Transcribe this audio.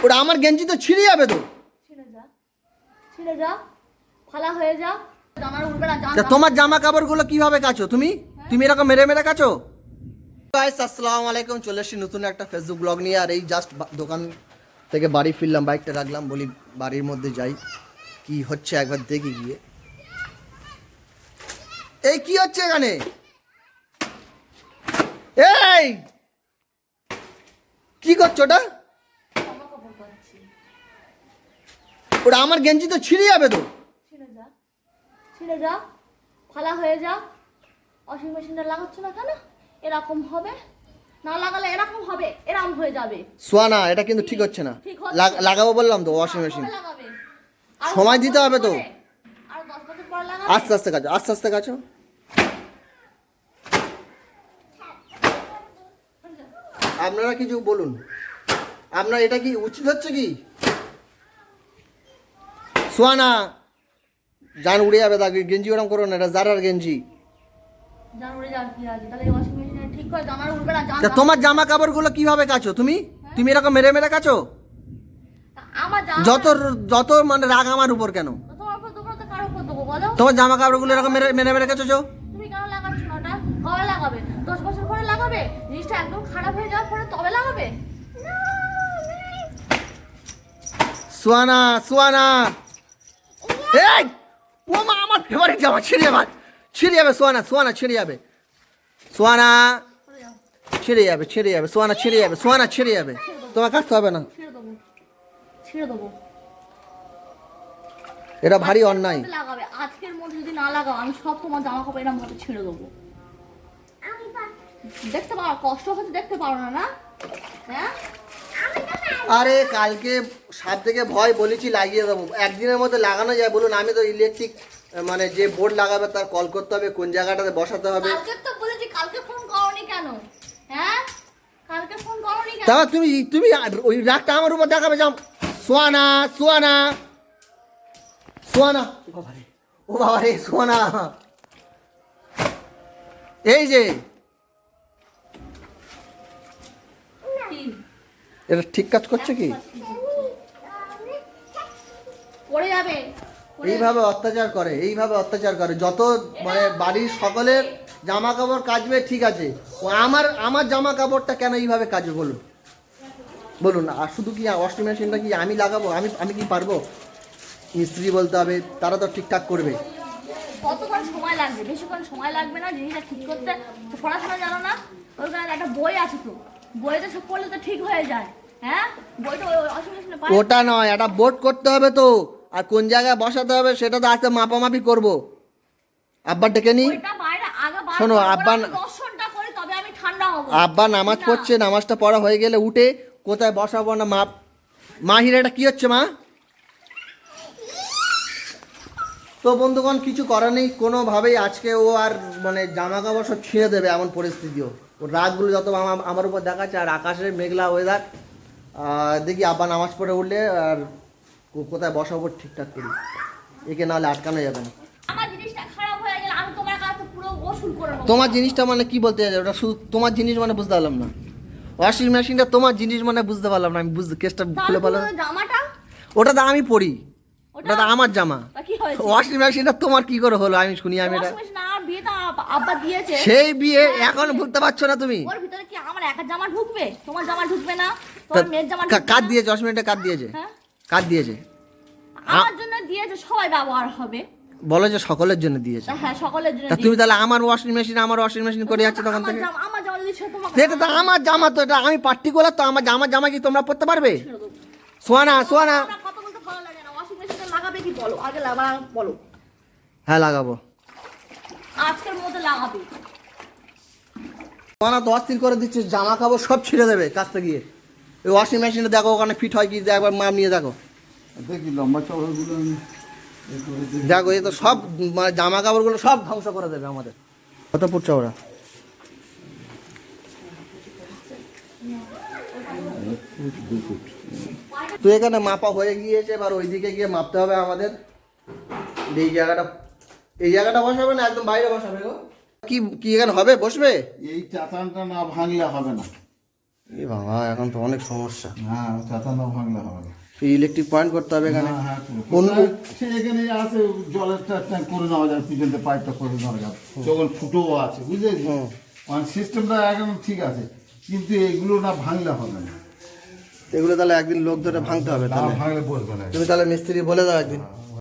ওটা আমার গেঞ্জি তো ছিঁড়ে যাবে তো। ছিঁড়ে যা, ফালা হয়ে যা, জামার উঠবে না। তোমার জামা কাপড়গুলো কিভাবে কাচো তুমি? তুমি এরকম মেরে মেরে কাচো? গাইস আসসালামু আলাইকুম, চলে এসেছি নতুন একটা ফেসবুক ব্লগ নিয়ে। আর এই জাস্ট দোকান থেকে বাড়ি ফিরলাম, বাইকটা রাখলাম, বলি বাড়ির মধ্যে যাই কি হচ্ছে একবার দেখি গিয়ে। এই কি হচ্ছে এখানে? এই কি করছো ওটা? ওটা আমার গেঞ্জি তো ছিঁড়ে যাবে তো। ছিঁড়ে যা, ফালা হয়ে যা। ওয়াশিং মেশিনটা লাগাচ্ছ না কেন? এরকম হবে না, লাগালে এরকম হবে, এরকম হয়ে যাবে। সোয়ানা, এটা কিন্তু ঠিক হচ্ছে না। লাগাবো বললাম তো ওয়াশিং মেশিন, সময় দিতে হবে তো। আর 10 বছর পর লাগাবে। আস্তে আস্তে কাচো, আস্তে আস্তে কাচো। আপনারা কিছু বলুন, আপনার এটা কি উচিত হচ্ছে কি? সোয়ানা, জান উড়ে যাবে, তা গেঞ্জি ওরম করো না, এটা জারার গেঞ্জি। জান উড়ে যাবে কি আছে? তাহলে ওয়াশিং মেশিনে ঠিক করে জামার উঠবে না। তোমার জামা কাপড়গুলো কিভাবে কাচো তুমি? তুমি এরকম মেরে মেরে কাচো? আমার যত যত মানে রাগ আমার উপর কেন? তোমার উপর তোমরা তো কার উপর দেবো বলো? তোমার জামা কাপড়গুলো এরকম মেরে মেরে মেরে কাচো? তুমি কেন লাগাচ্ছ না? ওটা কবে লাগাবে? 10 বছর পরে লাগাবে? জিনিসটা একদম খারাপ হয়ে যাওয়ার পরে তবে লাগাবে? সোয়ানা, সোয়ানা, এই ও মা, আমার ফেভারিট জামা ছিঁড়ে যাবে, ছিঁড়ে যাবে। সোয়ানা, সোয়ানা ছিঁড়ে যাবে, সোয়ানা ছিঁড়ে যাবে, ছিঁড়ে যাবে, সোয়ানা ছিঁড়ে যাবে, সোয়ানা ছিঁড়ে যাবে। তোমার কাচতে হবে না, ছেড়ে দেবো। এটা ভারী অন্যায়। লাগাবে আজকের মধ্যে, যদি না লাগাও আমি সব তোমার জামা কাপড় এরকম ভাবে ছেড়ে দেবো। দেখতে পারো কষ্ট হচ্ছে, দেখতে পারো না? না হ্যাঁ, আরে কালকে সাত থেকে ভয় বলেছি লাগিয়ে দেবো, একদিনের মধ্যে লাগানো যায় বলুন? আমি তো ইলেকট্রিক মানে যে বোর্ড লাগাবে তার কল করতে হবে, কোন জায়গাটাতে বসাতে হবে। কালকে তো বলেছি, কালকে ফোন করোনি কেন? হ্যাঁ, কালকে ফোন করোনি কেন? তা তুমি তুমি ওই রাগটা আমার উপর দেখাবে। যাও সোয়ানা, সোয়ানা, সোয়ানা, ও বাবা রে, সোয়ানা, এই যে কি? এটা ঠিক কাজ করছে কি? পড়ে যাবে। এইভাবে অত্যাচার করে, এইভাবে অত্যাচার করে। যত মানে বাড়ির সকলের জামা কাপড় কাচবে ঠিক আছে, ও আমার আমার জামা কাপড়টা কেন এইভাবে কাচবে বলুন? বলুন। আর শুধু কি ওয়াশিং মেশিনটা কি আমি লাগাবো? আমি কি পারবো? মিস্ত্রি বলতে হবে, তারা তো ঠিকঠাক করবে। কতক্ষণ সময় লাগবে? বেশিক্ষণ সময় লাগবে না জিনিসটা ঠিক করতে। তো পড়াশোনা জানো না? ওইখানে একটা বই আছে তো, বইতে সব পড়লে তো ঠিক হয়ে যায়। হ্যাঁ, বইটা ওয়াশিং মেশিনে পায়। ওটা নয়, একটা বোর্ড করতে হবে তো, আর কোন জায়গায় বসাতে হবে সেটা তো আজকে মাপামাপি করবো। আব্বা ডেকে নি, ওইটা বাইরে আগে বার শোনো, করো, আব্বা আমি দর্শনটা করি তবে আমি ঠান্ডা হব। আব্বা নামাজ পড়ছে, নামাজটা পড়া হয়ে গেলে উঠে কোথায় বসাবো না মাপ। মাহির এটা কি হচ্ছে মা? তো বন্ধুগণ, কিছু করার নেই কোনোভাবেই। আজকে ও আর মানে জামা কাপড় সব ছিঁড়ে দেবে এমন পরিস্থিতিও। ওর রাগগুলো যত আমার উপর দেখাচ্ছে। আর আকাশের মেঘলা ওয়েদার, দেখি আব্বা নামাজ পড়ে উঠলে আর কোথায় বসাবো ঠিকঠাক করি, একে নাহলে আটকানো যাবে না। আমার জিনিসটা খারাপ হয়ে গেলে আমি তোমার কাছে পুরো ওসুল করে নেব। তোমার জিনিসটা মানে কি বলতে চাই? ওটা শুধু তোমার জিনিস মানে বুঝতে পারলাম না। ওয়াশিং মেশিনটা তোমার জিনিস মানে বুঝতে পারলাম না। আমি বুঝতে কেসটা খুলে পারলাম। জামাটা ওটা তো আমি পরি, ওটা তো আমার জামা। কি হয়েছে? ওয়াশিং মেশিনটা তোমার কি করে হলো আমি শুনি? আমি এটা ওয়াশিং মেশিন আর বিয়ে তো আব্বা দিয়েছে। সেই বিয়ে এখন বুঝতে পারছো না তুমি? ওর ভিতরে কি আমার একা জামা ঢুকবে? তোমার জামা ঢুকবে না? তোমার মেয়ের জামা ঢুকবে কার না? দিয়েছে ওয়াশিং মেশিনটা? কার দিয়েছে? হ্যাঁ, কার দিয়েছে? আমার জন্য দিয়েছে, সবাই ব্যবহার হবে। বলো যে সকলের জন্য দিয়েছে। হ্যাঁ, সকলের জন্য তা তুমি তাহলে আমার ওয়াশিং মেশিন করে যাচ্ছে তখন থেকে। আমার জামা দিয়েছে তোমাকে। এটা তো আমার জামা, তো এটা আমি পার্টিকুলার তো। আমার জামা কি তোমরা পরতে পারবে? সোয়ানা, সোয়ানা, আমার কথা বলতে ভালো লাগে না। ওয়াশিং মেশিনে লাগাবে কি বলো? আগে বলো। হ্যাঁ লাগাবো, আজকের মধ্যে লাগাবে। সোয়ানা তো অস্থির করে দিচ্ছে, জামা কাপড় সব ছিঁড়ে দেবে কাছতে গিয়ে। ওই ওয়াশিং মেশিনটা দেখো ওখানে ফিট হয় কি, একবার মাপ নিয়ে দেখো। দেখি লম্বা চওড়াগুলো আমি দেখো, এ তো সব মানে জামা কাপড়গুলো সব ধ্বংস করে দেবে আমাদের। কত ফুট চওড়া? তো এখানে মাপা হয়ে গিয়েছে, এবার ওইদিকে গিয়ে মাপতে হবে আমাদের। এই জায়গাটা বসাবে না একদম বাইরে বসাবে গো? কি কি এখানে হবে বসবে? এই চাতানটা না ভাঙলে হবে না। এ বাবা এখন তো অনেক সমস্যা। হ্যাঁ চাতানো ভাঙলে হবে না। ইলেকট্রিক পয়েন্ট করতে হবে এখানে। হ্যাঁ, হ্যাঁ, কোন- সে এখানে আছে জলের ট্যাঙ্ক করে নেওয়া যায়, পিছনতে পাইপটা করে নেওয়া যায়, যখন ফুটোও আছে বুঝলেছি। হুম। মানে সিস্টেমটা একদম ঠিক আছে, কিন্তু এগুলো না ভাঙলে হবে না। এগুলো তাহলে একদিন লোক ধরে ভাঙতে হবে না তাহলে। ভাঙলে বসবে না। তুমি তাহলে মিস্ত্রি বলে দাও একদিন।